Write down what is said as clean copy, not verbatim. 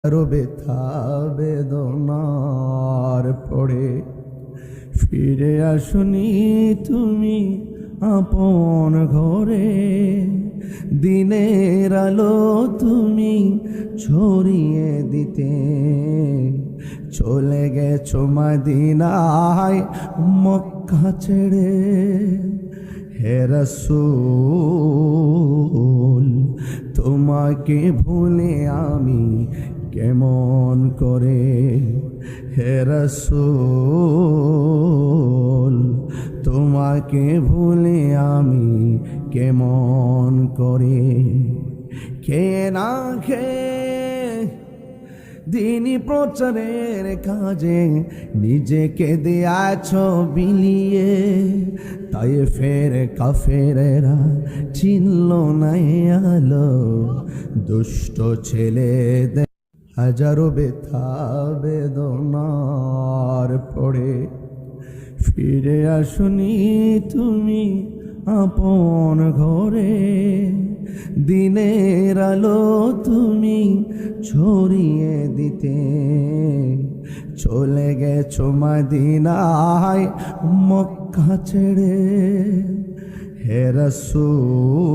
আরো ব্যথা বেদনার পড়ে ফিরে আসনি তুমি আপন ঘরে। দিনের আলো তুমি ছড়িয়ে দিতে চলে গেছো মদিনায় মক্কা ছেড়ে। হে রাসূল তোমাকে ভুলে আমি কেমন করে। হে রাসূল তোমাকে ভুলে আমি কেমন করে। কে না খেয়ে দিনী প্রচারের কাজে নিজেকে দিয়াছ বিলিয়ে, তাই ফের কাফেরেরা চিনল না আলো দুষ্ট ছেলেদের। হাজারো ব্যথা বেদনার পড়ে ফিরে আসনি তুমি আপন ঘরে। দিনের আলো তুমি ছড়িয়ে দিতে চলে গেছো মদিনায় মক্কা ছেড়ে। হে রাসূল